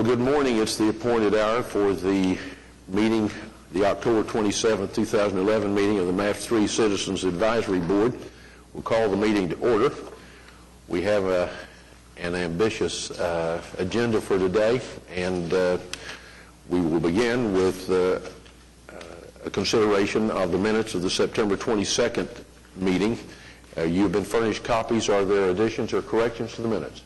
Well, good morning. It's the appointed hour for the meeting, the October 27, 2011 meeting of the MAP3 Citizens Advisory Board. We'll call the meeting to order. We have an ambitious agenda for today, and we will begin with a consideration of the minutes of the September 22nd meeting. You've been furnished copies. Are there additions or corrections to the minutes?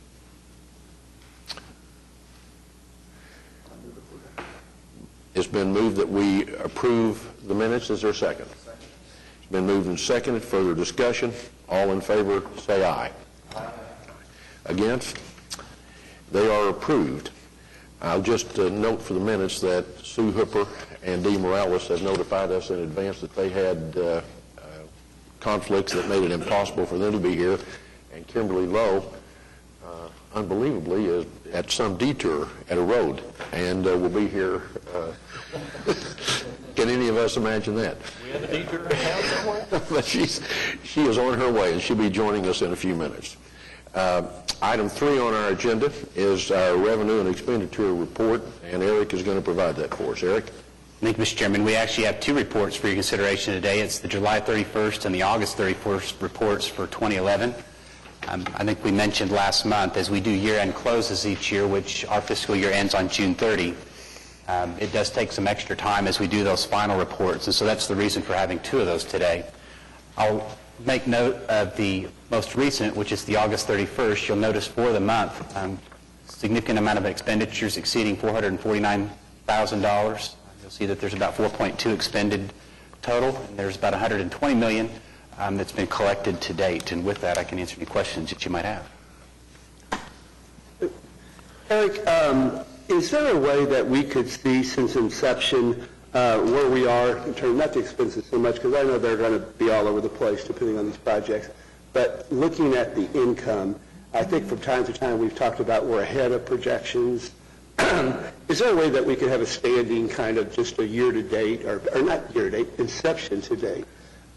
It's been moved that we approve the minutes. Is there a second? It's been moved and seconded. Further discussion? All in favor, say aye. Aye. Against? They are approved. I'll just note for the minutes that Sue Hooper and Dee Morales have notified us in advance that they had conflicts that made it impossible for them to be here, and Kimberly Lowe, unbelievably, is at some detour at a road, and will be here. Can any of us imagine that? We have a detour in town somewhere? But she is on her way, and she'll be joining us in a few minutes. Item 3 on our agenda is our revenue and expenditure report, and Eric is going to provide that for us. Eric? Thank you, Mr. Chairman. We actually have 2 reports for your consideration today. It's the July 31st and the August 31st reports for 2011. I think we mentioned last month, as we do year-end closes each year, which our fiscal year ends on June 30, it does take some extra time as we do those final reports, and so that's the reason for having 2 of those today. I'll make note of the most recent, which is the August 31st. You'll notice for the month, significant amount of expenditures exceeding $449,000. You'll see that there's about 4.2 expended total, and there's about $120 million that's been collected to date. And with that, I can answer any questions that you might have. Eric, is there a way that we could see since inception where we are in terms, not the expenses so much, because I know they're going to be all over the place depending on these projects, but looking at the income, I think from time to time we've talked about we're ahead of projections. Is there a way that we could have a standing kind of just a year-to-date, or not year-to-date, inception to date,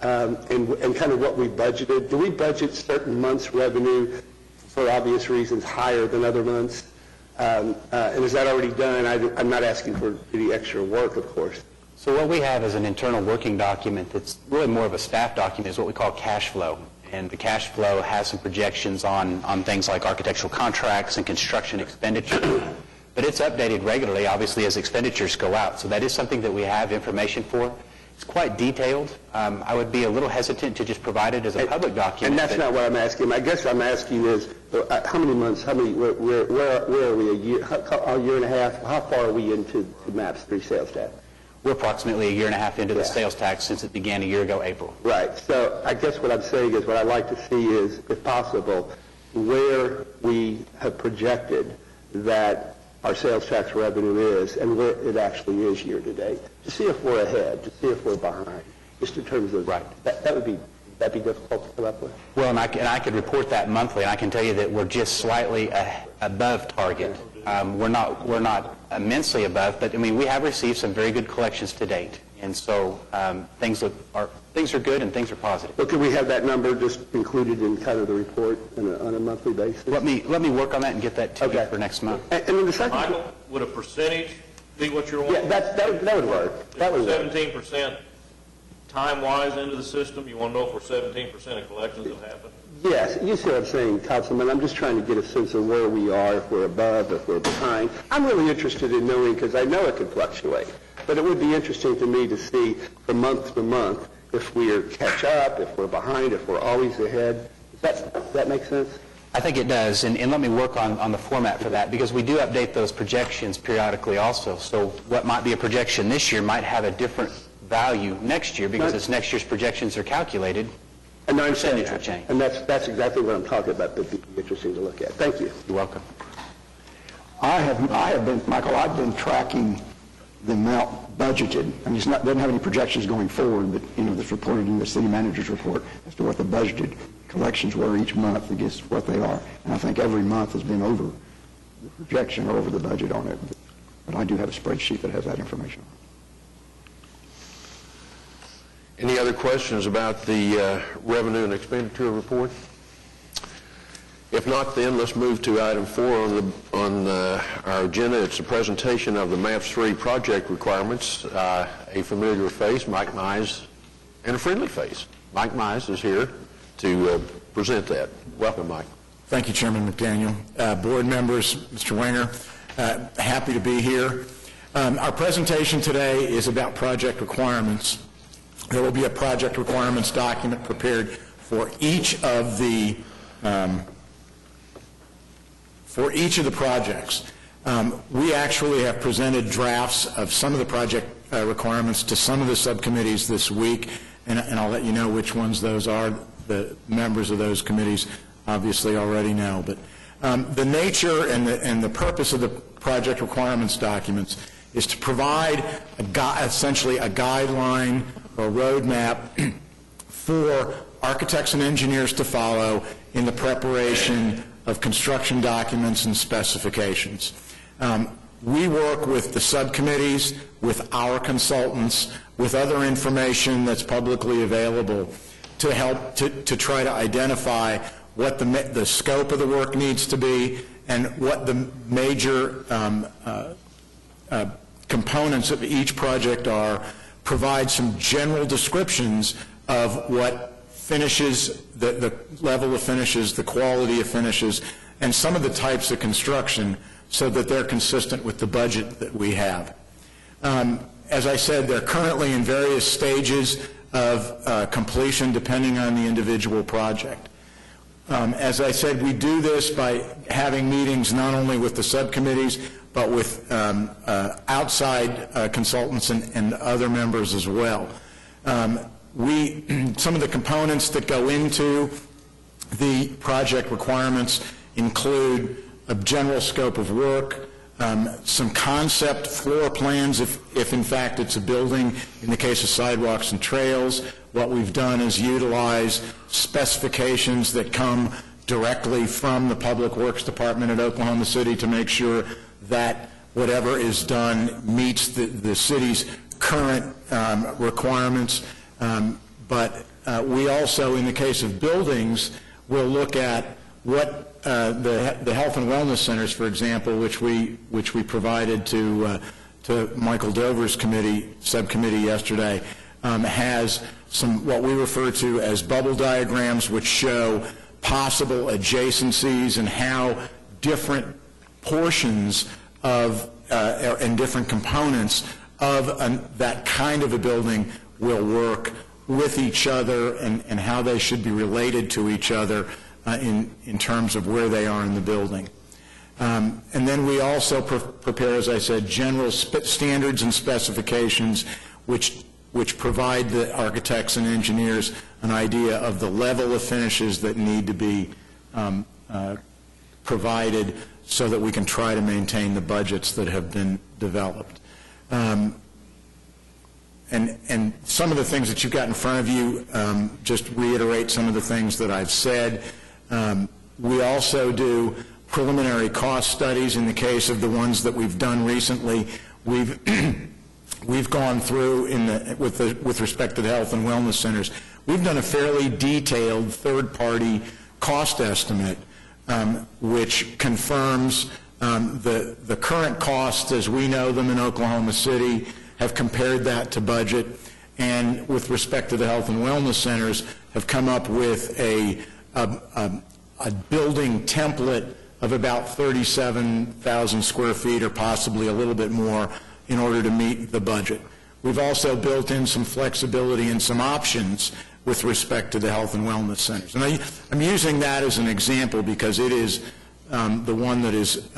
and kind of what we budgeted? Do we budget certain months' revenue for obvious reasons higher than other months? And is that already done? I'm not asking for any extra work, of course. So what we have is an internal working document that's really more of a staff document, is what we call cash flow. And the cash flow has some projections on things like architectural contracts and construction expenditure. But it's updated regularly, obviously, as expenditures go out. So that is something that we have information for. It's quite detailed. I would be a little hesitant to just provide it as a public document. And that's not what I'm asking. I guess I'm asking is, how many months, where are we, a year and a half? How far are we into the MAP3 sales tax? We're approximately a year and a half into the sales tax since it began a year ago, April. Right. So I guess what I'm saying is what I'd like to see is, if possible, where we have projected that our sales tax revenue is and where it actually is year to date, to see if we're ahead, to see if we're behind, just in terms of that'd be difficult to come up with. Well, and I could report that monthly, and I can tell you that we're just slightly above target. We're not immensely above, but I mean we have received some very good collections to date, and so things are good and things are positive. But could we have that number just included in kind of the report on a monthly basis? Let me work on that and get that to you for next month. And then the second, Michael, would a percentage be what you're wanting? yeah, that would work. That would work. 17% time-wise into the system. You want to know if we're 17% of collections have happened? Yes, you see what I'm saying, Councilman. I'm just trying to get a sense of where we are, if we're above, if we're behind. I'm really interested in knowing, because I know it can fluctuate, but it would be interesting to me to see from month to month if we catch up, if we're behind, if we're always ahead. Does that make sense? I think it does, and let me work on the format for that, because we do update those projections periodically also. So what might be a projection this year might have a different value next year, because as next year's projections are calculated, and percentage will change. And that's exactly what I'm talking about. That'd be interesting to look at. Thank you. You're welcome. I have been, Michael, I've been tracking the amount budgeted. I mean, doesn't have any projections going forward, but that's reported in the city manager's report as to what the budgeted collections were each month against what they are. And I think every month has been over the projection or over the budget on it. But I do have a spreadsheet that has that information on it. Any other questions about the revenue and expenditure report? If not, then let's move to item 4 on our agenda. It's a presentation of the MAPS 3 project requirements. A familiar face, Mike Mize, and a friendly face. Mike Mize is here to present that. Welcome, Mike. Thank you, Chairman McDaniel. Board members, Mr. Wenger, happy to be here. Our presentation today is about project requirements. There will be a project requirements document prepared for each of the projects. We actually have presented drafts of some of the project requirements to some of the subcommittees this week, and I'll let you know which ones those are. The members of those committees obviously already know. But the nature and the purpose of the project requirements documents is to provide essentially a guideline or roadmap for architects and engineers to follow in the preparation of construction documents and specifications. We work with the subcommittees, with our consultants, with other information that's publicly available to help to try to identify what the scope of the work needs to be and what the major components of each project are, provide some general descriptions of what finishes, the level of finishes, the quality of finishes, and some of the types of construction so that they're consistent with the budget that we have. As I said, they're currently in various stages of completion depending on the individual project. As I said, we do this by having meetings not only with the subcommittees, but with outside consultants and other members as well. Some of the components that go into the project requirements include a general scope of work, some concept floor plans if in fact it's a building. In the case of sidewalks and trails, what we've done is utilize specifications that come directly from the Public Works Department at Oklahoma City to make sure that whatever is done meets the city's current requirements. But we also, in the case of buildings, will look at what the health and wellness centers, for example, which we provided to Michael Dover's subcommittee yesterday, has some what we refer to as bubble diagrams, which show possible adjacencies and how different portions of and different components of that kind of a building will work with each other and how they should be related to each other in terms of where they are in the building. And then we also prepare, as I said, general standards and specifications which provide the architects and engineers an idea of the level of finishes that need to be provided so that we can try to maintain the budgets that have been developed. And some of the things that you've got in front of you just reiterate some of the things that I've said. We also do preliminary cost studies. In the case of the ones that we've done recently, we've gone through with respect to the health and wellness centers. We've done a fairly detailed third-party cost estimate, which confirms the current costs as we know them in Oklahoma City, have compared that to budget, and with respect to the health and wellness centers, have come up with a building template of about 37,000 square feet or possibly a little bit more in order to meet the budget. We've also built in some flexibility and some options with respect to the health and wellness centers. And I'm using that as an example because it is the one that is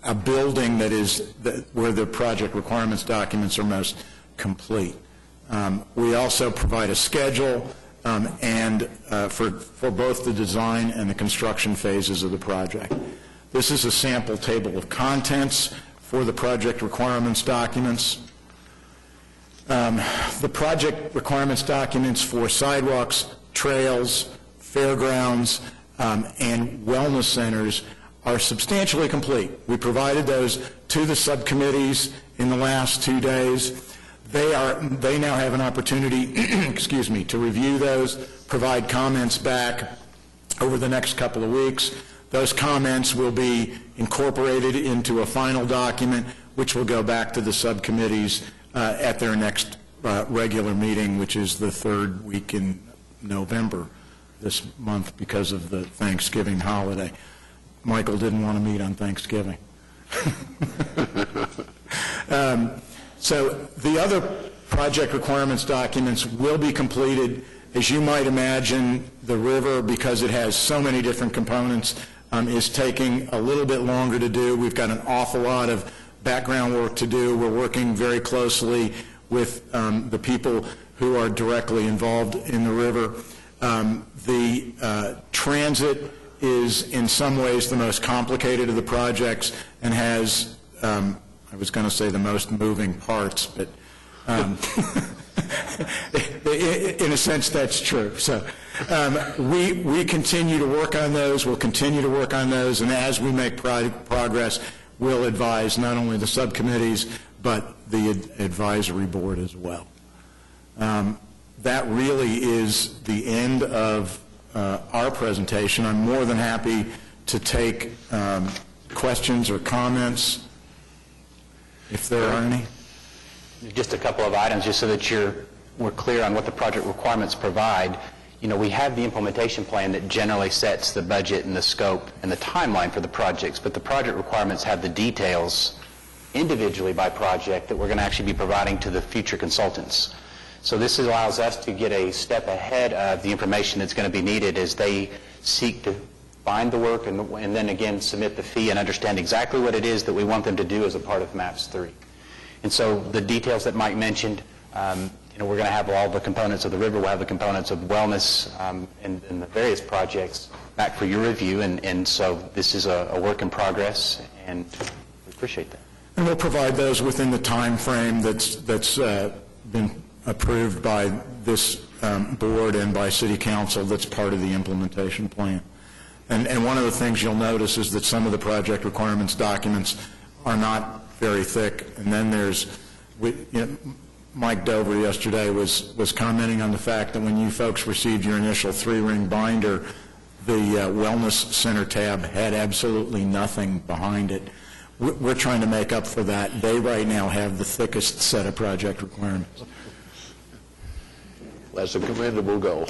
a building that is where the project requirements documents are most complete. We also provide a schedule and for both the design and the construction phases of the project. This is a sample table of contents for the project requirements documents. The project requirements documents for sidewalks, trails, fairgrounds, and wellness centers are substantially complete. We provided those to the subcommittees in the last 2 days. They now have an opportunity, excuse me, to review those, provide comments back, over the next couple of weeks. Those comments will be incorporated into a final document, which will go back to the subcommittees at their next regular meeting, which is the third week in November this month because of the Thanksgiving holiday. Michael didn't want to meet on Thanksgiving. So the other project requirements documents will be completed. As you might imagine, the river, because it has so many different components, is taking a little bit longer to do. We've got an awful lot of background work to do. We're working very closely with the people who are directly involved in the river. The transit is in some ways the most complicated of the projects and has, I was going to say the most moving parts, but in a sense that's true. So we continue to work on those, we'll continue to work on those, and as we make progress, we'll advise not only the subcommittees, but the advisory board as well. That really is the end of our presentation. I'm more than happy to take questions or comments, if there are any. Just a couple of items, just so that we're clear on what the project requirements provide. You know, we have the implementation plan that generally sets the budget and the scope and the timeline for the projects, but the project requirements have the details individually by project that we're going to actually be providing to the future consultants. So this allows us to get a step ahead of the information that's going to be needed as they seek to find the work and then again submit the fee and understand exactly what it is that we want them to do as a part of MAPS 3. And so the details that Mike mentioned, you know, we're going to have all the components of the river, we'll have the components of wellness and the various projects back for your review, and so this is a work in progress, and we appreciate that. And we'll provide those within the time frame that's been approved by this board and by City Council that's part of the implementation plan. And one of the things you'll notice is that some of the project requirements documents are not very thick, and then there's, Mike Dover yesterday was commenting on the fact that when you folks received your initial 3-ring binder, the Wellness Center tab had absolutely nothing behind it. We're trying to make up for that. They right now have the thickest set of project requirements. That's a commendable goal.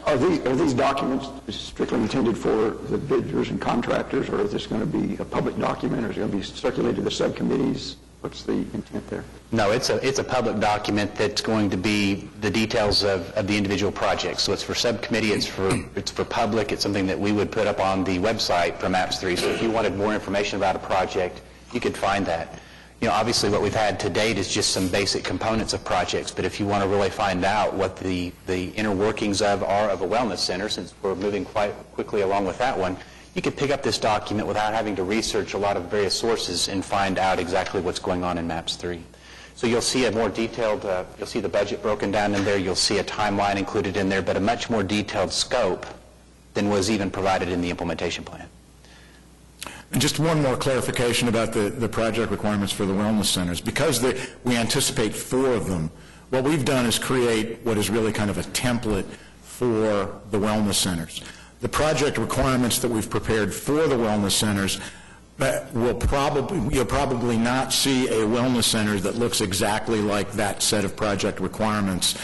Are these documents strictly intended for the bidders and contractors, or is this going to be a public document, or is it going to be circulated to the subcommittees? What's the intent there? No, it's a public document that's going to be the details of the individual projects. So it's for subcommittee, it's for public, it's something that we would put up on the website for MAPS 3. So if you wanted more information about a project, you could find that. You know, obviously what we've had to date is just some basic components of projects, but if you want to really find out what the inner workings are of a wellness center, since we're moving quite quickly along with that one, you could pick up this document without having to research a lot of various sources and find out exactly what's going on in MAPS 3. So you'll see a more detailed, you'll see the budget broken down in there, you'll see a timeline included in there, but a much more detailed scope than was even provided in the implementation plan. And just one more clarification about the project requirements for the wellness centers. Because we anticipate 4 of them, what we've done is create what is really kind of a template for the wellness centers. The project requirements that we've prepared for the wellness centers you'll probably not see a wellness center that looks exactly like that set of project requirements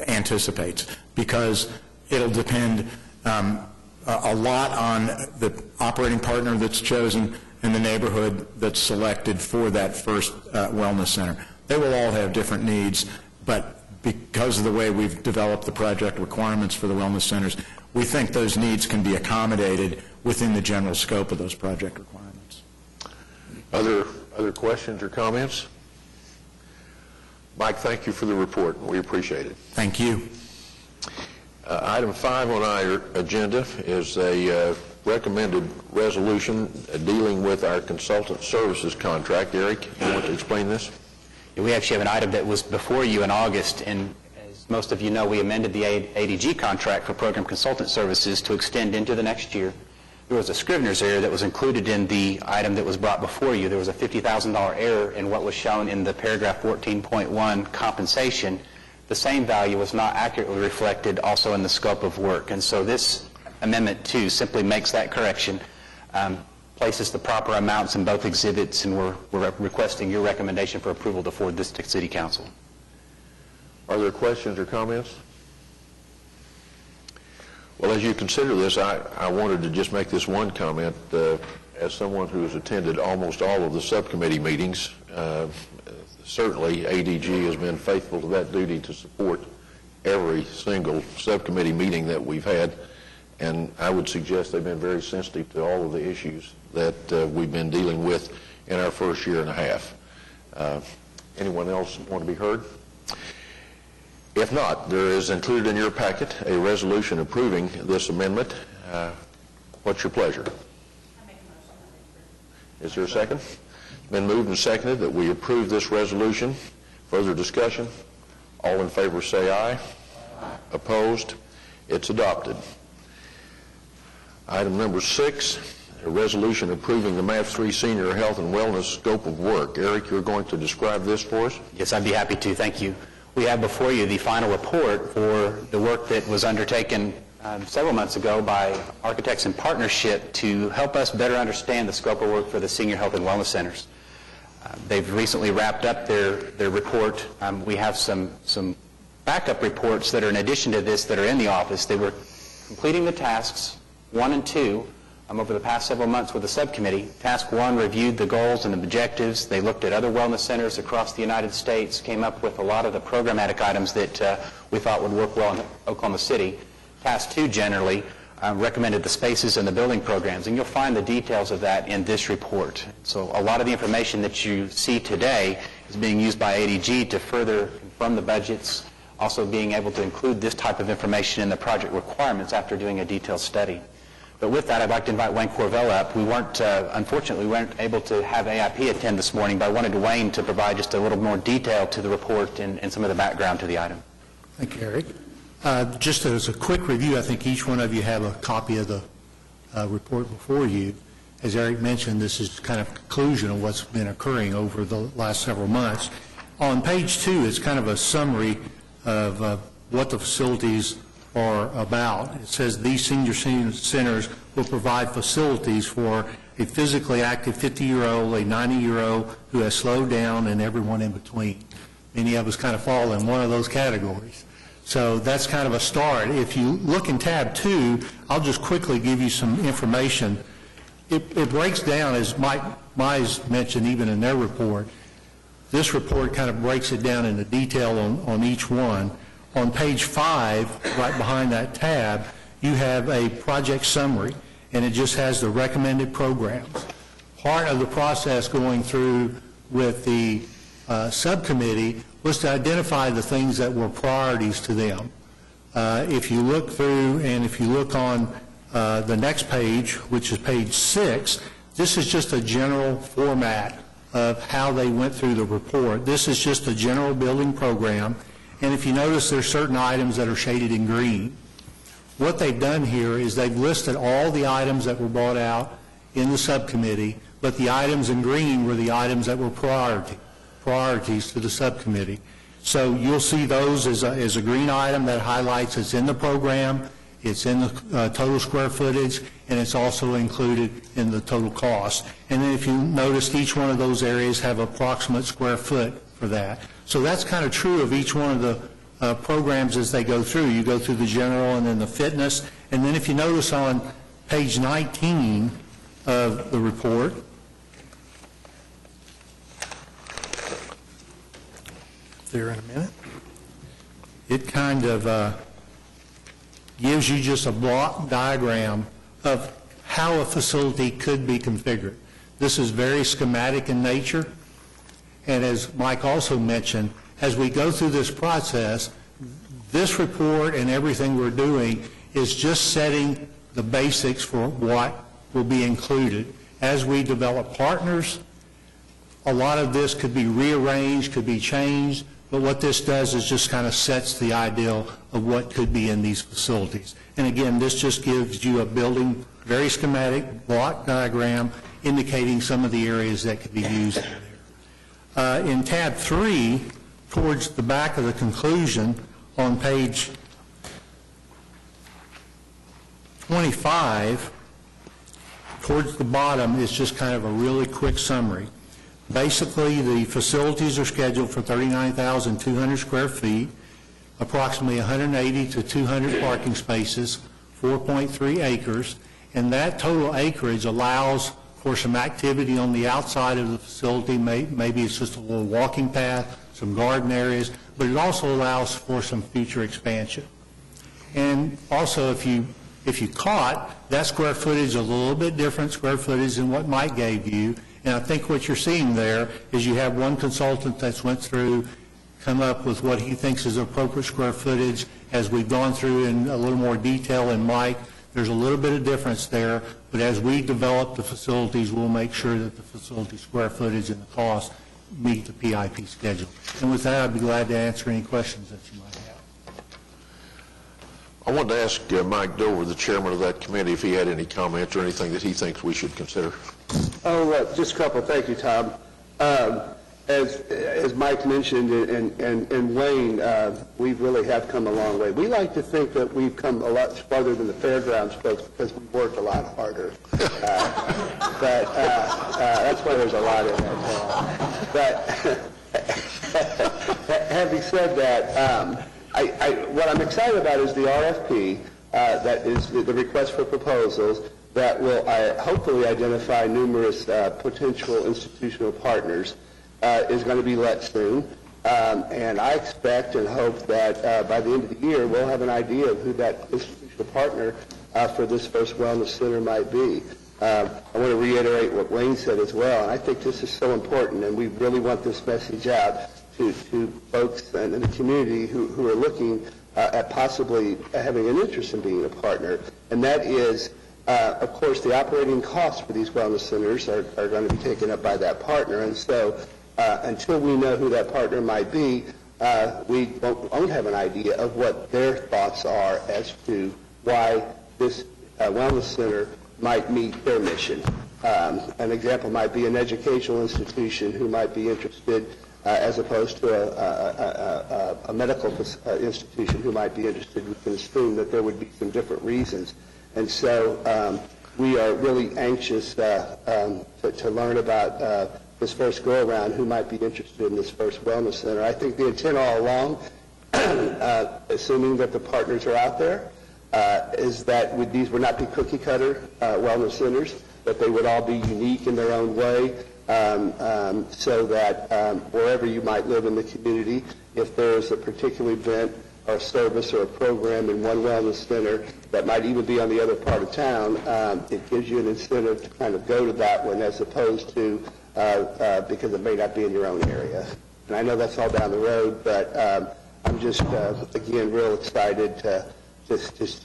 anticipates, because it'll depend a lot on the operating partner that's chosen and the neighborhood that's selected for that first wellness center. They will all have different needs, but because of the way we've developed the project requirements for the wellness centers, we think those needs can be accommodated within the general scope of those project requirements. Other questions or comments? Mike, thank you for the report. We appreciate it. Thank you. Item 5 on our agenda is a recommended resolution dealing with our consultant services contract. Eric, you want to explain this? We actually have an item that was before you in August, and as most of you know, we amended the ADG contract for program consultant services to extend into the next year. There was a Scrivener's error that was included in the item that was brought before you. There was a $50,000 error in what was shown in the paragraph 14.1 compensation the same value was not accurately reflected also in the scope of work. And so this Amendment 2 simply makes that correction, places the proper amounts in both exhibits, and we're requesting your recommendation for approval to forward this to City Council. Are there questions or comments? Well, as you consider this, I wanted to just make this one comment. As someone who has attended almost all of the subcommittee meetings, certainly ADG has been faithful to that duty to support every single subcommittee meeting that we've had, and I would suggest they've been very sensitive to all of the issues that we've been dealing with in our first year and a half. Anyone else want to be heard? If not, there is included in your packet a resolution approving this amendment. What's your pleasure? Is there a second? It's been moved and seconded that we approve this resolution. Further discussion? All in favor say aye. Opposed? It's adopted. Item number 6, a resolution approving the MAV3 Senior Health and Wellness scope of work. Eric, you're going to describe this for us? Yes, I'd be happy to. Thank you. We have before you the final report for the work that was undertaken several months ago by Architects in Partnership to help us better understand the scope of work for the Senior Health and Wellness Centers. They've recently wrapped up their report. We have some backup reports that are in addition to this that are in the office. They were completing the tasks 1 and 2 over the past several months with the subcommittee. Task 1 reviewed the goals and objectives. They looked at other wellness centers across the United States, came up with a lot of the programmatic items that we thought would work well in Oklahoma City. Task 2 generally recommended the spaces and the building programs, and you'll find the details of that in this report. So a lot of the information that you see today is being used by ADG to further confirm the budgets, also being able to include this type of information in the project requirements after doing a detailed study. But with that, I'd like to invite Wayne Corvell up. We weren't, unfortunately, we weren't able to have AIP attend this morning, but I wanted Wayne to provide just a little more detail to the report and some of the background to the item. Thank you, Eric. Just as a quick review, I think each one of you have a copy of the report before you. As Eric mentioned, this is kind of a conclusion of what's been occurring over the last several months. On page 2, it's kind of a summary of what the facilities are about. It says these senior centers will provide facilities for a physically active 50-year-old, a 90-year-old who has slowed down, and everyone in between. Many of us kind of fall in one of those categories. So that's kind of a start. If you look in tab 2, I'll just quickly give you some information. It breaks down, as Mike Mize mentioned even in their report. This report kind of breaks it down into detail on each one. On page 5, right behind that tab, you have a project summary, and it just has the recommended programs. Part of the process going through with the subcommittee was to identify the things that were priorities to them. If you look through, and if you look on the next page, which is page 6, this is just a general format of how they went through the report. This is just a general building program. And if you notice, there's certain items that are shaded in green. What they've done here is they've listed all the items that were brought out in the subcommittee, but the items in green were the items that were priorities to the subcommittee. So you'll see those as a green item that highlights it's in the program, it's in the total square footage, and it's also included in the total cost. And then if you notice, each one of those areas have approximate square foot for that. So that's kind of true of each one of the programs as they go through. You go through the general and then the fitness. And then if you notice on page 19 of the report, there in a minute, it kind of gives you just a block diagram of how a facility could be configured. This is very schematic in nature. And as Mike also mentioned, as we go through this process, this report and everything we're doing is just setting the basics for what will be included. As we develop partners, a lot of this could be rearranged, could be changed, but what this does is just kind of sets the ideal of what could be in these facilities. And again, this just gives you a building, very schematic block diagram indicating some of the areas that could be used in there. In tab 3, towards the back of the conclusion on page 25, towards the bottom is just kind of a really quick summary. Basically, the facilities are scheduled for 39,200 square feet, approximately 180 to 200 parking spaces, 4.3 acres, and that total acreage allows for some activity on the outside of the facility. Maybe it's just a little walking path, some garden areas, but it also allows for some future expansion. And also, if you caught, that square footage is a little bit different square footage than what Mike gave you. And I think what you're seeing there is you have one consultant that's went through, come up with what he thinks is appropriate square footage. As we've gone through in a little more detail in Mike, there's a little bit of difference there, but as we develop the facilities, we'll make sure that the facility square footage and the cost meet the PIP schedule. And with that, I'd be glad to answer any questions that you might have. I wanted to ask Mike Dover, the chairman of that committee, if he had any comments or anything that he thinks we should consider. Just a couple. Thank you, Tom. As Mike mentioned and Wayne, we really have come a long way. We like to think that we've come a lot farther than the fairgrounds folks because we worked a lot harder. But that's why there's a lot in that. But having said that, what I'm excited about is the RFP, that is the request for proposals, that will hopefully identify numerous potential institutional partners, is going to be let soon. And I expect and hope that by the end of the year, we'll have an idea of who that institutional partner for this first wellness center might be. I want to reiterate what Wayne said as well, and I think this is so important, and we really want this message out to folks in the community who are looking at possibly having an interest in being a partner, and that is, of course, the operating costs for these wellness centers are going to be taken up by that partner, and so until we know who that partner might be, we won't have an idea of what their thoughts are as to why this wellness center might meet their mission. An example might be an educational institution who might be interested, as opposed to a medical institution who might be interested. We can assume that there would be some different reasons. And so we are really anxious to learn about this first go-around, who might be interested in this first wellness center. I think the intent all along, assuming that the partners are out there, is that these would not be cookie-cutter wellness centers, that they would all be unique in their own way, so that wherever you might live in the community, if there's a particular event or service or a program in one wellness center that might even be on the other part of town, it gives you an incentive to kind of go to that one as opposed to because it may not be in your own area. And I know that's all down the road, but I'm just, again, real excited to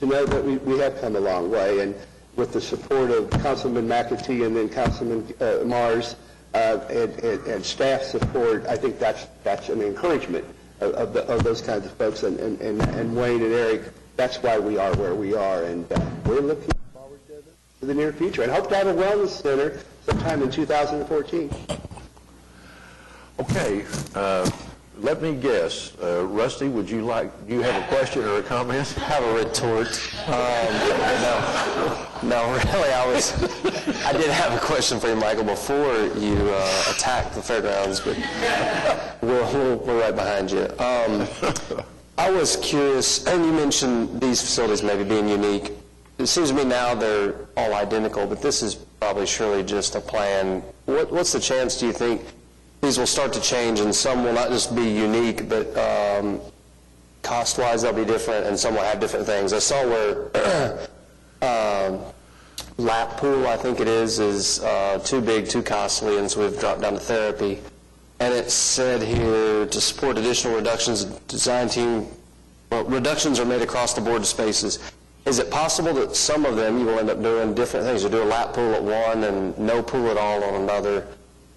know that we have come a long way. And with the support of Councilman McAtee and then Councilman Mars and staff support, I think that's an encouragement of those kinds of folks. And Wayne and Eric, that's why we are where we are. And we're looking forward to the near future and hope to have a wellness center sometime in 2014. Okay, let me guess. Rusty, do you have a question or a comment? I have a retort. No, really, I did have a question for you, Michael, before you attacked the fairgrounds, but we're right behind you. I was curious, and you mentioned these facilities maybe being unique. It seems to me now they're all identical, but this is probably surely just a plan. What's the chance, do you think, these will start to change and some will not just be unique, but cost-wise they'll be different and some will have different things? I saw where lap pool, I think it is too big, too costly, and so we've dropped down to therapy. And it said here, to support additional reductions, design team, reductions are made across the board to spaces. Is it possible that some of them you will end up doing different things? You do a lap pool at one and no pool at all on another?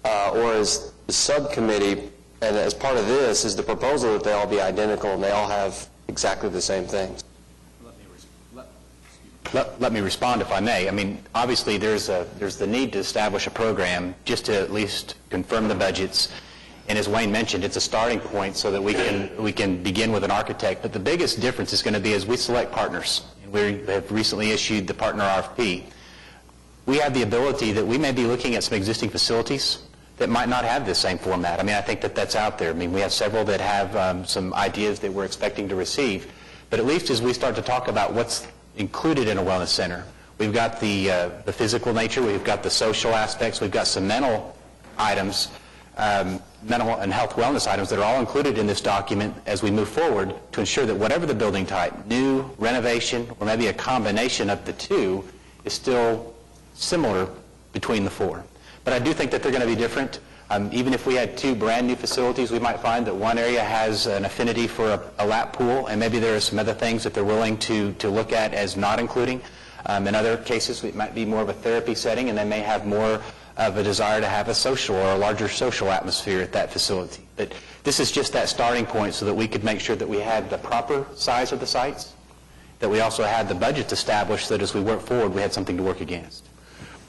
Or is the subcommittee, and as part of this, is the proposal that they all be identical and they all have exactly the same things? Let me respond, if I may. I mean, obviously, there's the need to establish a program just to at least confirm the budgets And as Wayne mentioned, it's a starting point so that we can begin with an architect. But the biggest difference is going to be as we select partners. And we have recently issued the partner RFP. We have the ability that we may be looking at some existing facilities that might not have this same format. I mean, I think that that's out there. I mean, we have several that have some ideas that we're expecting to receive. But at least as we start to talk about what's included in a wellness center, we've got the physical nature, we've got the social aspects, we've got some mental items, mental and health wellness items that are all included in this document as we move forward to ensure that whatever the building type, new, renovation, or maybe a combination of the two, is still similar between the four. But I do think that they're going to be different. Even if we had two brand new facilities, we might find that one area has an affinity for a lap pool, and maybe there are some other things that they're willing to look at as not including. In other cases, it might be more of a therapy setting, and they may have more of a desire to have a social or a larger social atmosphere at that facility. But this is just that starting point so that we could make sure that we had the proper size of the sites, that we also had the budgets established so that as we work forward, we had something to work against.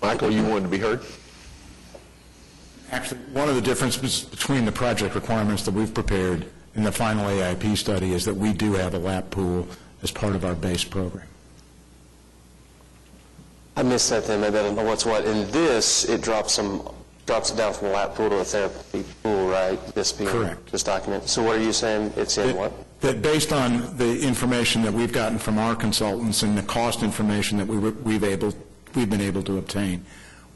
Michael, you wanted to be heard? Actually, one of the differences between the project requirements that we've prepared in the final AIP study is that we do have a lap pool as part of our base program. I missed that then, maybe I don't know what's what. In this, it drops it down from a lap pool to a therapy pool, right? This being Correct. this document. So what are you saying? It's in what? That based on the information that we've gotten from our consultants and the cost information that we've been able to obtain,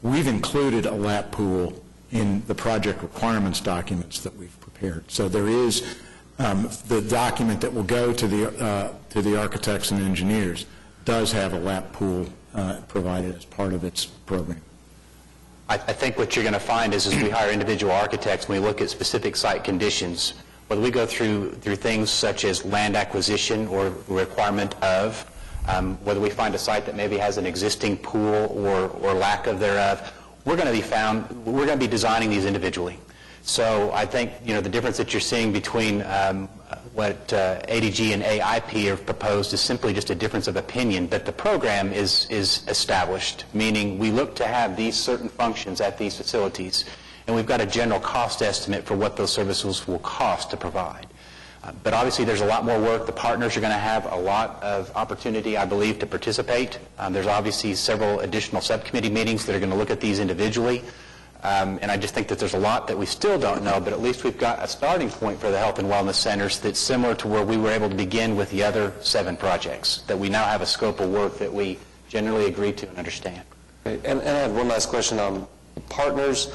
we've included a lap pool in the project requirements documents that we've prepared. So there is the document that will go to the architects and engineers does have a lap pool provided as part of its program. I think what you're going to find is as we hire individual architects, when we look at specific site conditions, whether we go through things such as land acquisition or requirement of, whether we find a site that maybe has an existing pool or lack of thereof, we're going to be designing these individually. So I think, the difference that you're seeing between what ADG and AIP have proposed is simply just a difference of opinion, but the program is established, meaning we look to have these certain functions at these facilities, and we've got a general cost estimate for what those services will cost to provide. But obviously there's a lot more work. The partners are going to have a lot of opportunity, I believe, to participate. There's obviously several additional subcommittee meetings that are going to look at these individually. And I just think that there's a lot that we still don't know, but at least we've got a starting point for the health and wellness centers that's similar to where we were able to begin with the other 7 projects, that we now have a scope of work that we generally agree to and understand. Okay. And I have one last question on partners.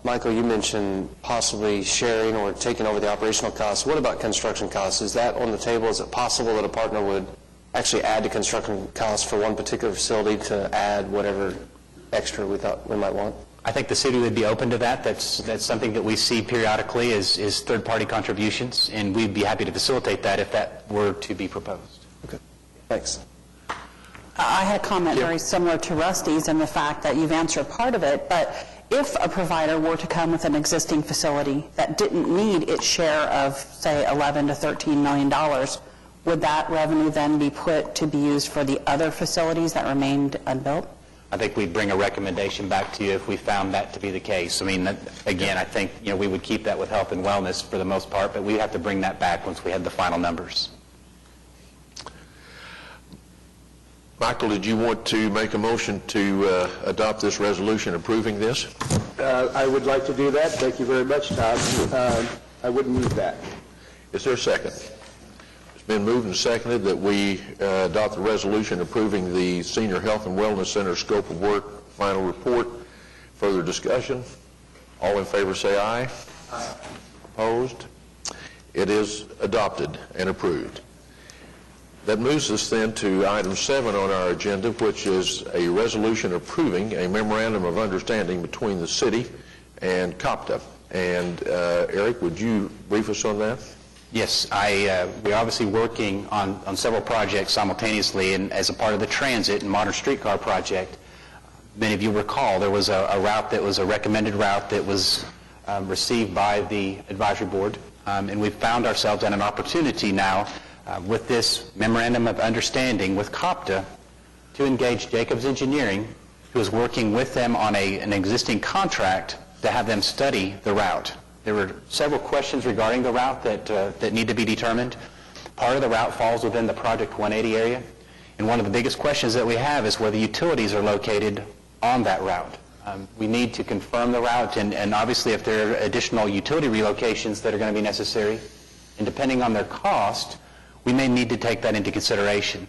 Michael, you mentioned possibly sharing or taking over the operational costs. What about construction costs? Is that on the table? Is it possible that a partner would actually add to construction costs for one particular facility to add whatever extra we thought we might want? I think the city would be open to that. That's something that we see periodically is third-party contributions, and we'd be happy to facilitate that if that were to be proposed. Okay, thanks. I had a comment very similar to Rusty's in the fact that you've answered part of it, but if a provider were to come with an existing facility that didn't need its share of, say, $11 to $13 million, would that revenue then be put to be used for the other facilities that remained unbuilt? I think we'd bring a recommendation back to you if we found that to be the case. I mean, again, I think we would keep that with health and wellness for the most part, but we'd have to bring that back once we had the final numbers. Michael, did you want to make a motion to adopt this resolution approving this? I would like to do that. Thank you very much, Todd. I would move that. Is there a second? It's been moved and seconded that we adopt the resolution approving the Senior Health and Wellness Center scope of work final report. Further discussion? All in favor say aye. Aye. Opposed? It is adopted and approved. That moves us then to item 7 on our agenda, which is a resolution approving a memorandum of understanding between the city and COPTA. And Eric, would you brief us on that? Yes, we're obviously working on several projects simultaneously, and as a part of the transit and modern streetcar project, many of you recall there was a route that was a recommended route that was received by the advisory board, and we've found ourselves at an opportunity now with this memorandum of understanding with COPTA to engage Jacobs Engineering, who is working with them on an existing contract to have them study the route. There were several questions regarding the route that need to be determined. Part of the route falls within the Project 180 area, and one of the biggest questions that we have is where the utilities are located on that route. We need to confirm the route, and obviously if there are additional utility relocations that are going to be necessary, and depending on their cost, we may need to take that into consideration.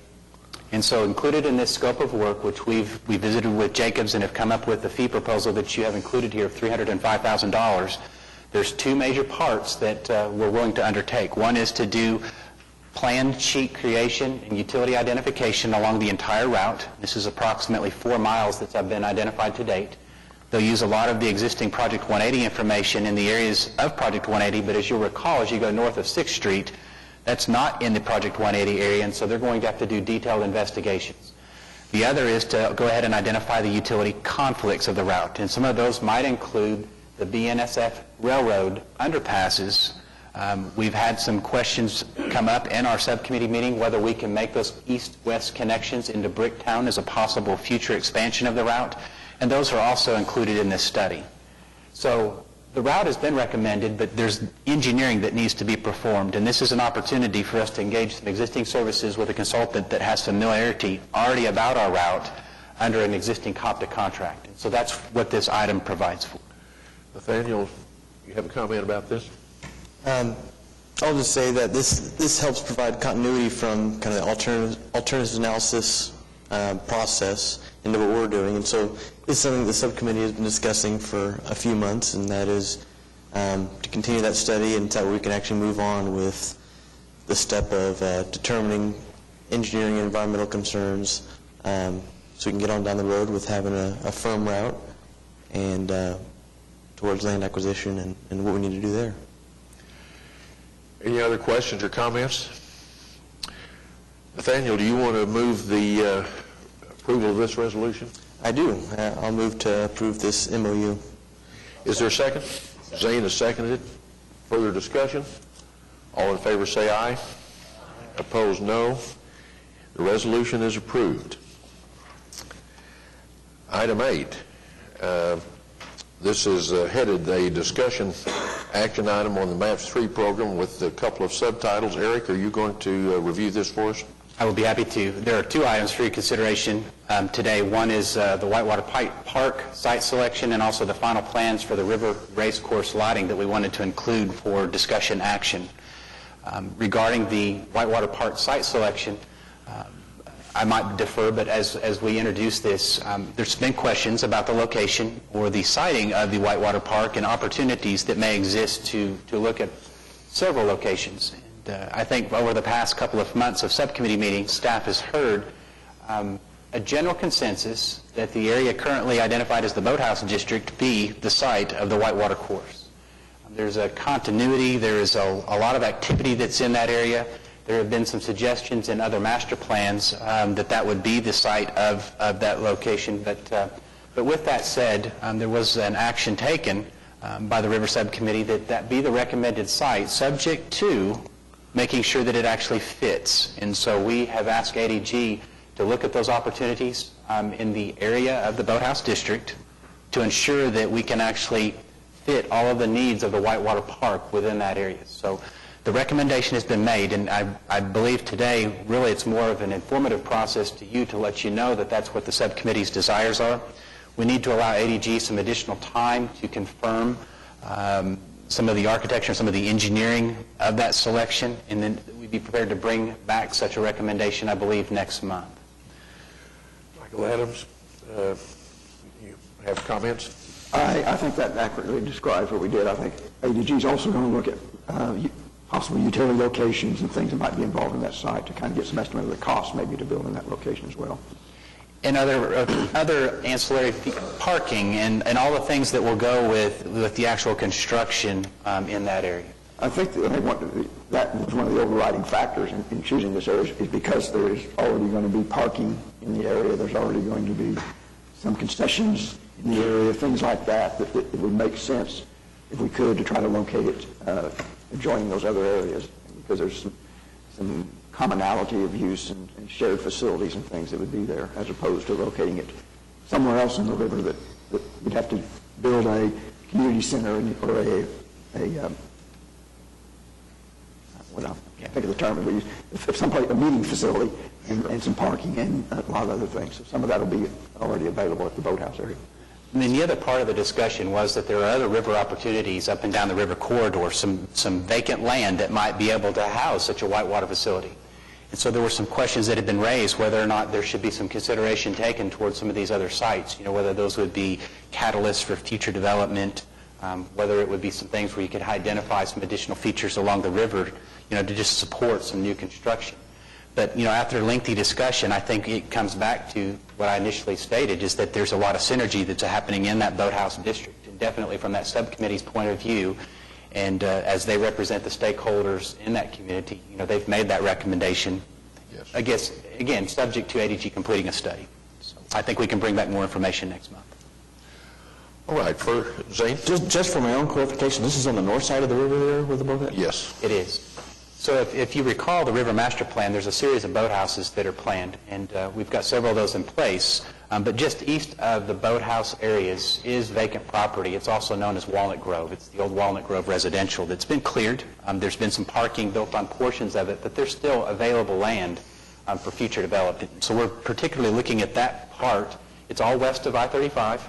And so included in this scope of work, which we visited with Jacobs and have come up with the fee proposal that you have included here of $305,000, there's two major parts that we're willing to undertake. One is to do planned sheet creation and utility identification along the entire route. This is approximately 4 miles that have been identified to date. They'll use a lot of the existing Project 180 information in the areas of Project 180, but as you'll recall, as you go north of 6th Street, that's not in the Project 180 area, and so they're going to have to do detailed investigations. The other is to go ahead and identify the utility conflicts of the route, and some of those might include the BNSF railroad underpasses. We've had some questions come up in our subcommittee meeting whether we can make those east-west connections into Bricktown as a possible future expansion of the route, and those are also included in this study. So the route has been recommended, but there's engineering that needs to be performed, and this is an opportunity for us to engage some existing services with a consultant that has familiarity already about our route under an existing COPTA contract. And so that's what this item provides for. Nathaniel, you have a comment about this? I'll just say that this helps provide continuity from kind of the alternative analysis process into what we're doing. And so this is something the subcommittee has been discussing for a few months, and that is to continue that study until we can actually move on with the step of determining engineering and environmental concerns so we can get on down the road with having a firm route and towards land acquisition and what we need to do there. Any other questions or comments? Nathaniel, do you want to move the approval of this resolution? I do. I'll move to approve this MOU. Is there a second? Zane has seconded it. Further discussion? All in favor say aye. Opposed, no. The resolution is approved. Item 8. This is headed a discussion action item on the MAPS 3 program with a couple of subtitles. Eric, are you going to review this for us? I will be happy to. There are two items for your consideration today. One is the Whitewater Park site selection and also the final plans for the River Race Course lighting that we wanted to include for discussion action. Regarding the Whitewater Park site selection, I might defer, but as we introduce this, there's been questions about the location or the siting of the Whitewater Park and opportunities that may exist to look at several locations. I think over the past couple of months of subcommittee meetings, staff has heard a general consensus that the area currently identified as the Boathouse District be the site of the Whitewater Course. There's a continuity, there is a lot of activity that's in that area. There have been some suggestions in other master plans that would be the site of that location. But with that said, there was an action taken by the River Subcommittee that be the recommended site, subject to making sure that it actually fits. And so we have asked ADG to look at those opportunities in the area of the Boathouse District to ensure that we can actually fit all of the needs of the Whitewater Park within that area. So the recommendation has been made, and I believe today really it's more of an informative process to you to let you know that that's what the subcommittee's desires are. We need to allow ADG some additional time to confirm some of the architecture and some of the engineering of that selection, and then we'd be prepared to bring back such a recommendation, I believe, next month. Michael Adams, you have comments? I think that accurately describes what we did. I think ADG is also going to look at possible utility locations and things that might be involved in that site to kind of get some estimate of the cost maybe to build in that location as well. And other ancillary parking and all the things that will go with the actual construction in that area. I think that was one of the overriding factors in choosing this area is because there is already going to be parking in the area. There's already going to be some concessions in the area, things like that it would make sense if we could to try to locate it adjoining those other areas because there's some commonality of use and shared facilities and things that would be there as opposed to locating it somewhere else in the river that we'd have to build a community center or a what I can't think of the term, but we use, a meeting facility and some parking and a lot of other things. So some of that will be already available at the boathouse area. And then the other part of the discussion was that there are other river opportunities up and down the river corridor, some vacant land that might be able to house such a whitewater facility. And so there were some questions that had been raised whether or not there should be some consideration taken towards some of these other sites, whether those would be catalysts for future development, whether it would be some things where you could identify some additional features along the river, to just support some new construction. But, after a lengthy discussion, I think it comes back to what I initially stated, is that there's a lot of synergy that's happening in that boathouse district, and definitely from that subcommittee's point of view, and as they represent the stakeholders in that community, they've made that recommendation. Yes. I guess, again, subject to ADG completing a study. So I think we can bring back more information next month. All right, for Zane? Just for my own clarification, this is on the north side of the river there with the boat? Yes. It is. So if you recall the River Master Plan, there's a series of boathouses that are planned, and we've got several of those in place. But just east of the boathouse areas is vacant property. It's also known as Walnut Grove. It's the old Walnut Grove residential that's been cleared. There's been some parking built on portions of it, but there's still available land for future development. So we're particularly looking at that part. It's all west of I-35,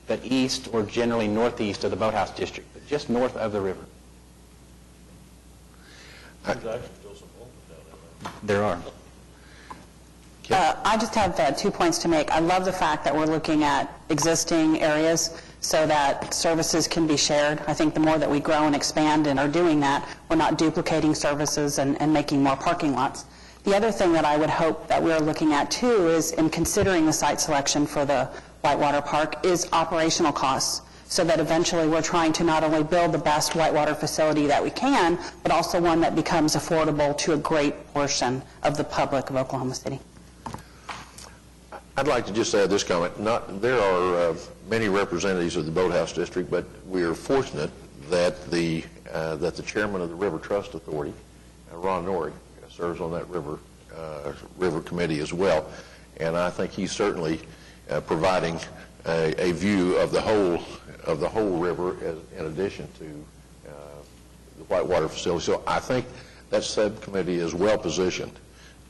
but east or generally northeast of the boathouse district, but just north of the river. There's actually still some homes down There are. I just have 2 points to make. I love the fact that we're looking at existing areas so that services can be shared. I think the more that we grow and expand and are doing that, we're not duplicating services and making more parking lots. The other thing that I would hope that we're looking at too is, in considering the site selection for the Whitewater Park, is operational costs, so that eventually we're trying to not only build the best whitewater facility that we can, but also one that becomes affordable to a great portion of the public of Oklahoma City. I'd like to just add this comment. There are many representatives of the Boathouse District, but we are fortunate that the chairman of the River Trust Authority, Ron Norrie, serves on that river committee as well, and I think he's certainly providing a view of the whole river in addition to the whitewater facility. So I think that subcommittee is well positioned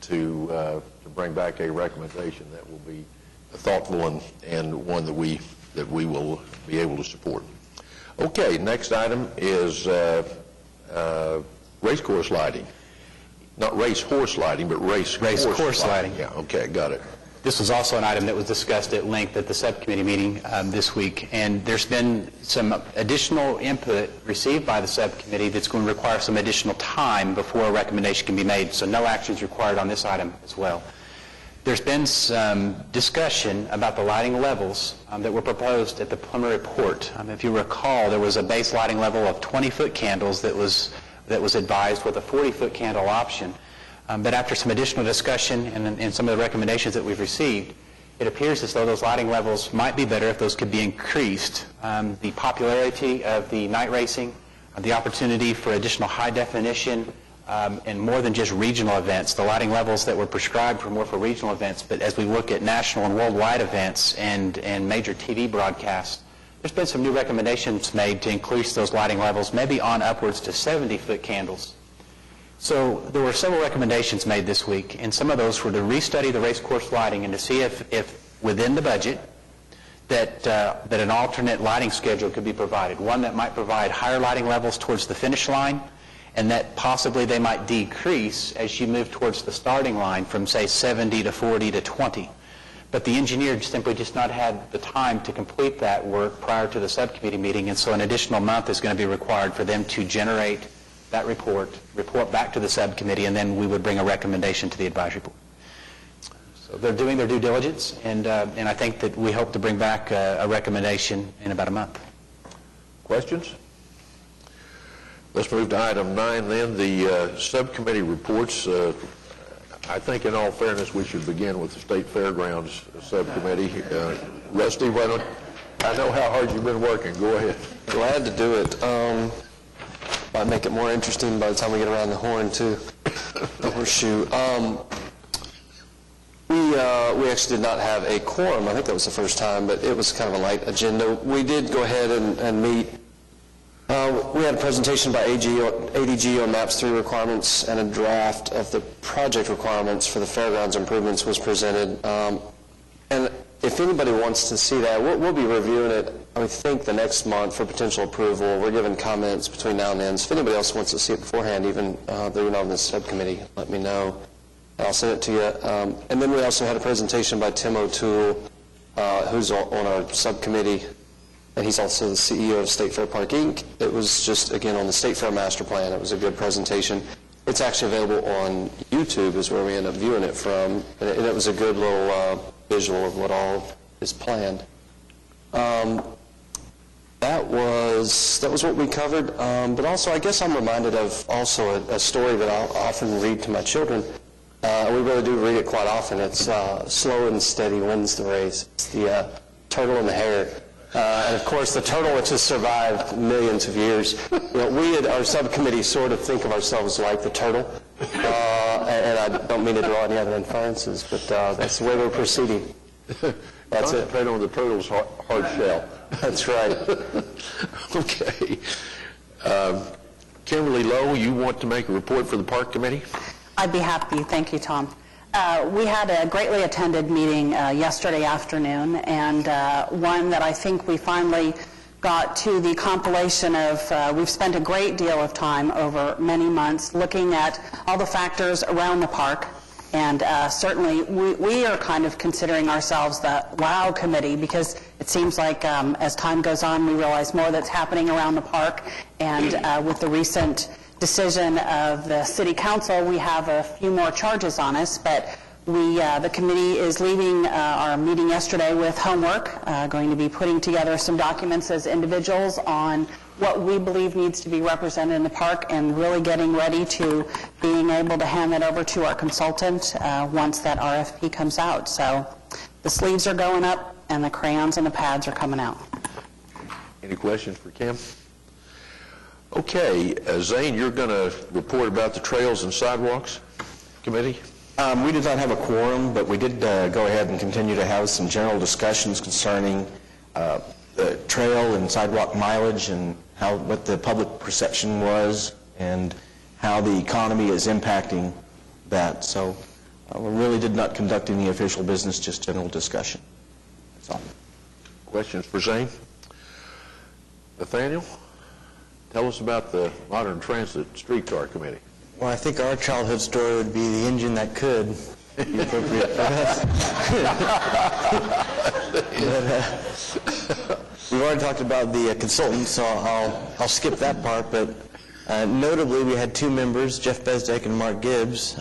to bring back a recommendation that will be thoughtful and one that we will be able to support. Okay, next item is race course lighting. Not race horse lighting, but race course lighting. Yeah, okay, got it. This was also an item that was discussed at length at the subcommittee meeting this week, and there's been some additional input received by the subcommittee that's going to require some additional time before a recommendation can be made, so no action is required on this item as well. There's been some discussion about the lighting levels that were proposed at the preliminary report. If you recall, there was a base lighting level of 20-foot candles that was advised with a 40-foot candle option. But after some additional discussion and some of the recommendations that we've received, it appears as though those lighting levels might be better if those could be increased. The popularity of the night racing, the opportunity for additional high definition, and more than just regional events. The lighting levels that were prescribed were more for regional events, but as we look at national and worldwide events and major TV broadcasts, there's been some new recommendations made to increase those lighting levels, maybe on upwards to 70-foot candles. So there were several recommendations made this week, and some of those were to restudy the race course lighting and to see if within the budget that an alternate lighting schedule could be provided, one that might provide higher lighting levels towards the finish line, and that possibly they might decrease as you move towards the starting line from, say, 70 to 40 to 20. But the engineer simply just not had the time to complete that work prior to the subcommittee meeting, and so an additional month is going to be required for them to generate that report back to the subcommittee, and then we would bring a recommendation to the advisory board. So they're doing their due diligence, and I think that we hope to bring back a recommendation in about a month. Questions? Let's move to item 9 then, the subcommittee reports. I think in all fairness we should begin with the State Fairgrounds subcommittee. Rusty, why don't, I know how hard you've been working. Go ahead. Glad to do it. Might make it more interesting by the time we get around the horn, too. The horseshoe. We actually did not have a quorum. I think that was the first time, but it was kind of a light agenda. We did go ahead and meet We had a presentation by ADG on MAPS 3 requirements, and a draft of the project requirements for the fairgrounds improvements was presented. And if anybody wants to see that, we'll be reviewing it, I think, the next month for potential approval. We're giving comments between now and then. So if anybody else wants to see it beforehand, even they're not on the subcommittee, let me know. I'll send it to you. And then we also had a presentation by Tim O'Toole, who's on our subcommittee, and he's also the CEO of State Fair Park, Inc. It was just, again, on the State Fair Master Plan. It was a good presentation. It's actually available on YouTube is where we end up viewing it from, and it was a good little visual of what all is planned. That was what we covered, but also I guess I'm reminded of also a story that I'll often read to my children. We really do read it quite often. It's slow and steady wins the race. It's the turtle and the hare. And of course, the turtle, which has survived millions of years. We at our subcommittee sort of think of ourselves like the turtle. And I don't mean to draw any other inferences, but that's the way we're proceeding. That's it. Concentrate on the turtle's hard shell. That's right. Okay. Kimberly Lowe, you want to make a report for the Park Committee? I'd be happy. Thank you, Tom. We had a greatly attended meeting yesterday afternoon, and one that I think we finally got to the compilation of, we've spent a great deal of time over many months looking at all the factors around the park, and certainly we are kind of considering ourselves the WOW committee, because it seems like as time goes on we realize more that's happening around the park, and with the recent decision of the City Council, we have a few more charges on us, but the committee is leaving our meeting yesterday with homework, going to be putting together some documents as individuals on what we believe needs to be represented in the park, and really getting ready to being able to hand that over to our consultant once that RFP comes out. So the sleeves are going up and the crayons and the pads are coming out. Any questions for Kim? Okay, Zane, you're going to report about the Trails and Sidewalks Committee? We did not have a quorum, but we did go ahead and continue to have some general discussions concerning the trail and sidewalk mileage and what the public perception was and how the economy is impacting that. So we really did not conduct any official business, just general discussion. That's all. Questions for Zane? Nathaniel? Tell us about the Modern Transit Streetcar Committee. Well, I think our childhood story would be the engine that could be appropriate for us. But, we've already talked about the consultant, so I'll skip that part. But notably, we had two members, Jeff Bezdek and Mark Gibbs,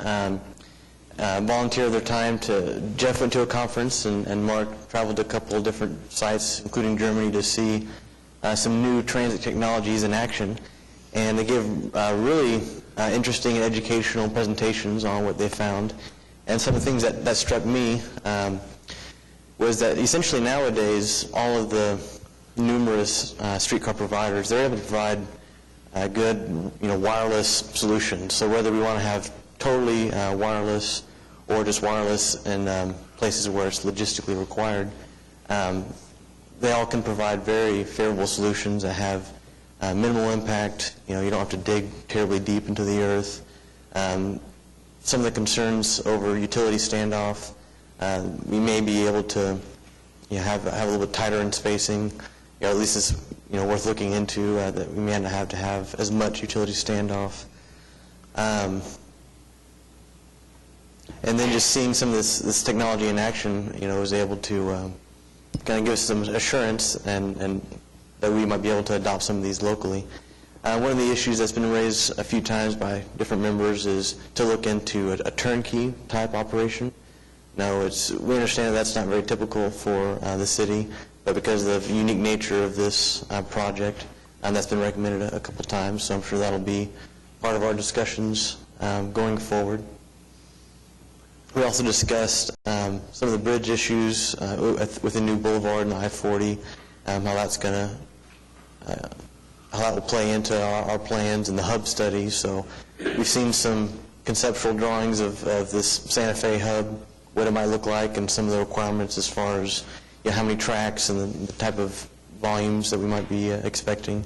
volunteer their time to. Jeff went to a conference, and Mark traveled to a couple of different sites, including Germany, to see some new transit technologies in action. And they give really interesting and educational presentations on what they found. And some of the things that struck me was that essentially nowadays all of the numerous streetcar providers, they're able to provide good wireless solutions. So whether we want to have totally wireless or just wireless in places where it's logistically required, they all can provide very favorable solutions that have minimal impact. You don't have to dig terribly deep into the earth. Some of the concerns over utility standoff, we may be able to have a little bit tighter in spacing. At least it's worth looking into that we may not have to have as much utility standoff. And then just seeing some of this technology in action, was able to kind of give us some assurance and that we might be able to adopt some of these locally. One of the issues that's been raised a few times by different members is to look into a turnkey type operation. Now, we understand that's not very typical for the city, but because of the unique nature of this project, that's been recommended a couple times, so I'm sure that'll be part of our discussions going forward. We also discussed some of the bridge issues with the new boulevard and the I-40, how that's going to how that will play into our plans and the hub study. So we've seen some conceptual drawings of this Santa Fe hub, what it might look like, and some of the requirements as far as how many tracks and the type of volumes that we might be expecting.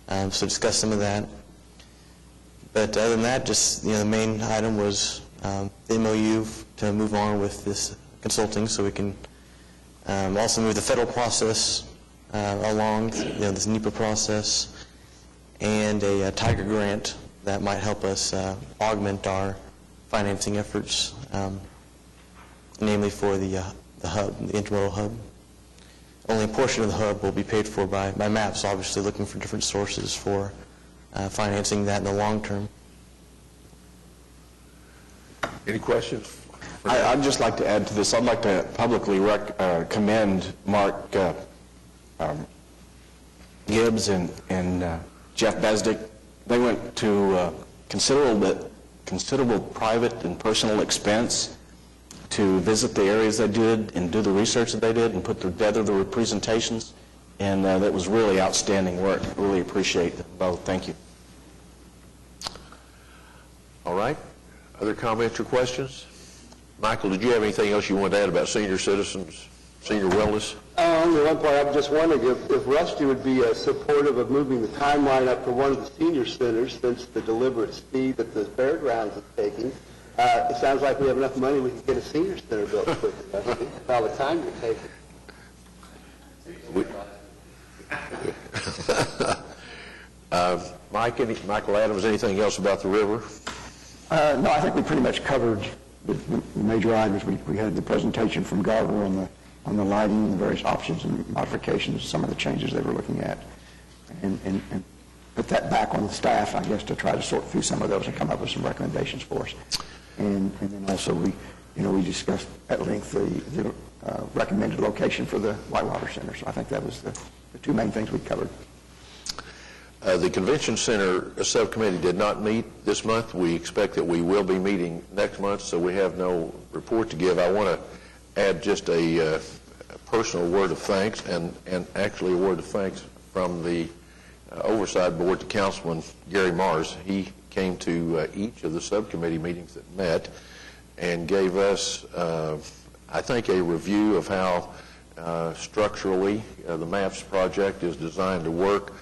so discuss some of that. But other than that, just, the main item was the MOU to move on with this consulting, so we can also move the federal process along, this NEPA process, and a Tiger grant that might help us augment our financing efforts, namely for the hub, the intermodal hub. Only a portion of the hub will be paid for by MAPS, obviously looking for different sources for financing that in the long term. Any questions? I'd just like to add to this. I'd like to publicly commend Mark Gibbs and Jeff Besdick. They went to considerable private and personal expense to visit the areas they did and do the research that they did and put together the presentations, and that was really outstanding work. Really appreciate them both. Thank you. All right. Other comments or questions? Michael, did you have anything else you wanted to add about senior citizens, senior wellness? Only one point. I'm just wondering if Rusty would be supportive of moving the timeline up for one of the senior centers, since the deliberate speed that the fairgrounds is taking. It sounds like we have enough money, we can get a senior center built quickly, Rusty, with all the time you're taking. Michael Adams, anything else about the river? No, I think we pretty much covered the major items. We had the presentation from Garver on the lighting and the various options and modifications, some of the changes they were looking at, and put that back on the staff, I guess, to try to sort through some of those and come up with some recommendations for us. And then also we discussed at length the recommended location for the Whitewater Center. So I think that was the two main things we covered. The Convention Center Subcommittee did not meet this month. We expect that we will be meeting next month, so we have no report to give. I want to add just a personal word of thanks, and actually a word of thanks from the Oversight Board to Councilman Gary Mars. He came to each of the subcommittee meetings that met and gave us, I think, a review of how structurally the MAPS project is designed to work.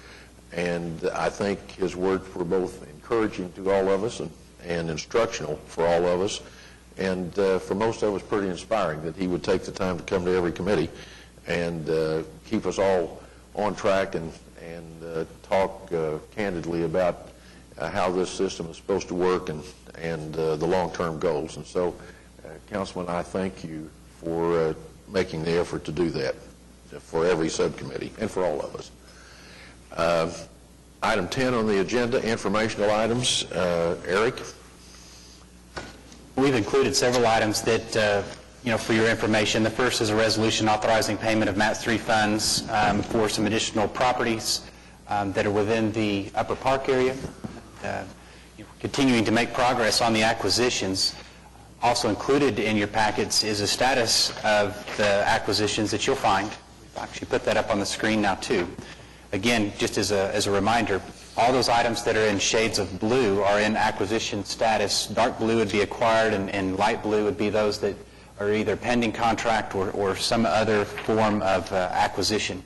And I think his words were both encouraging to all of us and instructional for all of us. And for most of us, pretty inspiring that he would take the time to come to every committee and keep us all on track and talk candidly about how this system is supposed to work and the long-term goals. And so, Councilman, I thank you for making the effort to do that for every subcommittee and for all of us. Item 10 on the agenda, informational items. Eric? We've included several items that, for your information. The first is a resolution authorizing payment of MAPS 3 funds for some additional properties that are within the Upper Park area. Continuing to make progress on the acquisitions. Also included in your packets is a status of the acquisitions that you'll find. We've actually put that up on the screen now, too. Again, just as a reminder, all those items that are in shades of blue are in acquisition status. Dark blue would be acquired, and light blue would be those that are either pending contract or some other form of acquisition.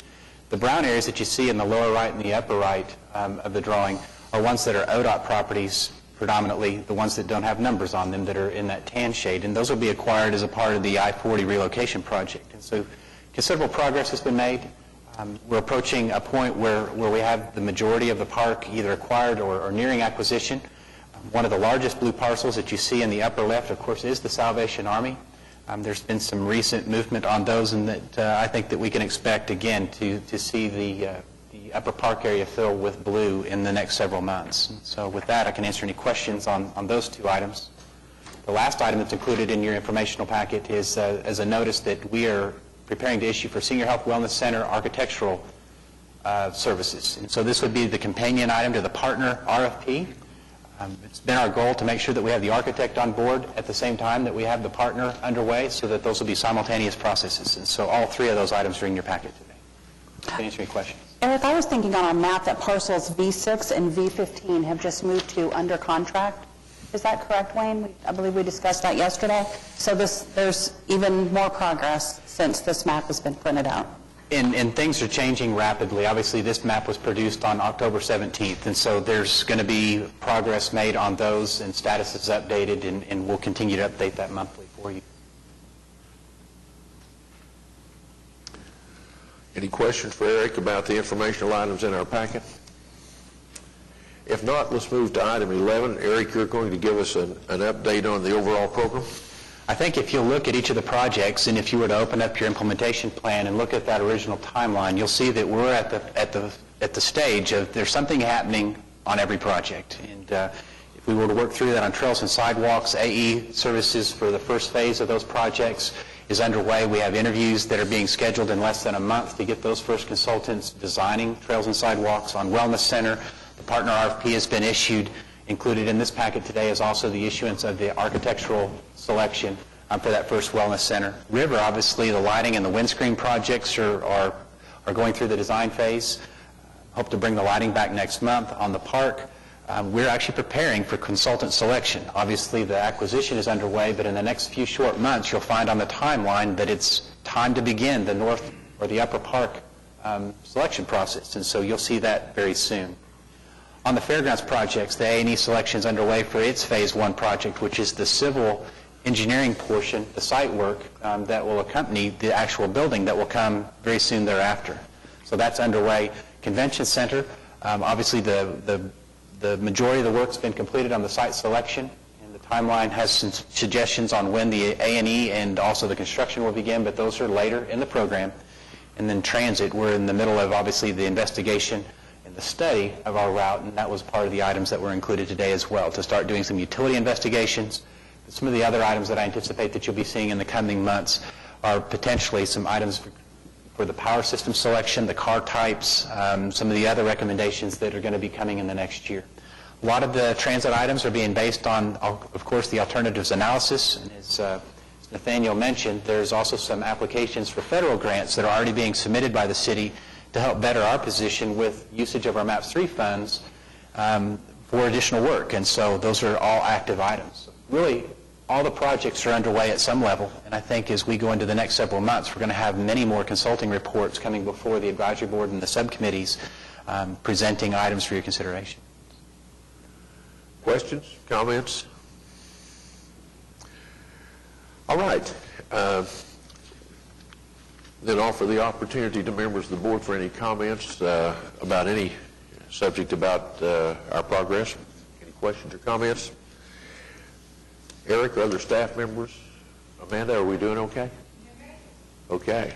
The brown areas that you see in the lower right and the upper right of the drawing are ones that are ODOT properties, predominantly the ones that don't have numbers on them that are in that tan shade, and those will be acquired as a part of the I-40 relocation project. And so considerable progress has been made. We're approaching a point where we have the majority of the park either acquired or nearing acquisition. One of the largest blue parcels that you see in the upper left, of course, is the Salvation Army. There's been some recent movement on those, and that I think that we can expect, again, to see the upper park area filled with blue in the next several months. So with that, I can answer any questions on those two items. The last item that's included in your informational packet is as a notice that we are preparing to issue for Senior Health Wellness Center architectural services. And so this would be the companion item to the partner RFP. It's been our goal to make sure that we have the architect on board at the same time that we have the partner underway, so that those will be simultaneous processes. And so all three of those items are in your packet today. Can I answer any questions? Eric, I was thinking on our map that parcels V6 and V15 have just moved to under contract. Is that correct, Wayne? I believe we discussed that yesterday. So there's even more progress since this map has been printed out. And things are changing rapidly. Obviously, this map was produced on October 17th, and so there's going to be progress made on those, and status is updated, and we'll continue to update that monthly for you. Any questions for Eric about the informational items in our packet? If not, let's move to item 11. Eric, you're going to give us an update on the overall program? I think if you'll look at each of the projects, and if you were to open up your implementation plan and look at that original timeline, you'll see that we're at the stage of there's something happening on every project. And if we were to work through that on trails and sidewalks, AE services for the first phase of those projects is underway. We have interviews that are being scheduled in less than a month to get those first consultants designing trails and sidewalks. On Wellness Center, the partner RFP has been issued. Included in this packet today is also the issuance of the architectural selection for that first Wellness Center. River, obviously, the lighting and the windscreen projects are going through the design phase. Hope to bring the lighting back next month. On the park, we're actually preparing for consultant selection. Obviously, the acquisition is underway, but in the next few short months, you'll find on the timeline that it's time to begin the north or the upper park selection process, and so you'll see that very soon. On the fairgrounds projects, the A&E selection is underway for its Phase 1 project, which is the civil engineering portion, the site work that will accompany the actual building that will come very soon thereafter. So that's underway. Convention Center, obviously the majority of the work's been completed on the site selection, and the timeline has some suggestions on when the A&E and also the construction will begin, but those are later in the program. And then transit, we're in the middle of, obviously, the investigation and the study of our route, and that was part of the items that were included today as well, to start doing some utility investigations. Some of the other items that I anticipate that you'll be seeing in the coming months are potentially some items for the power system selection, the car types, some of the other recommendations that are going to be coming in the next year. A lot of the transit items are being based on, of course, the alternatives analysis, and as Nathaniel mentioned, there's also some applications for federal grants that are already being submitted by the city to help better our position with usage of our MAPS 3 funds for additional work, and so those are all active items. Really, all the projects are underway at some level, and I think as we go into the next several months, we're going to have many more consulting reports coming before the advisory board and the subcommittees presenting items for your consideration. Questions, comments? All right. Then offer the opportunity to members of the board for any comments about any subject about our progress. Any questions or comments? Eric or other staff members? Amanda, are we doing okay? Okay.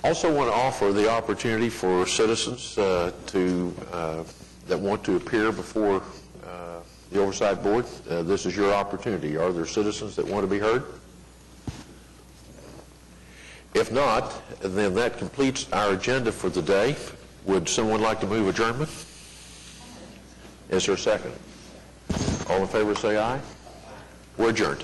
Also want to offer the opportunity for citizens that want to appear before the Oversight Board. This is your opportunity. Are there citizens that want to be heard? If not, then that completes our agenda for the day. Would someone like to move adjournment? Is there a second? All in favor say aye. We're adjourned.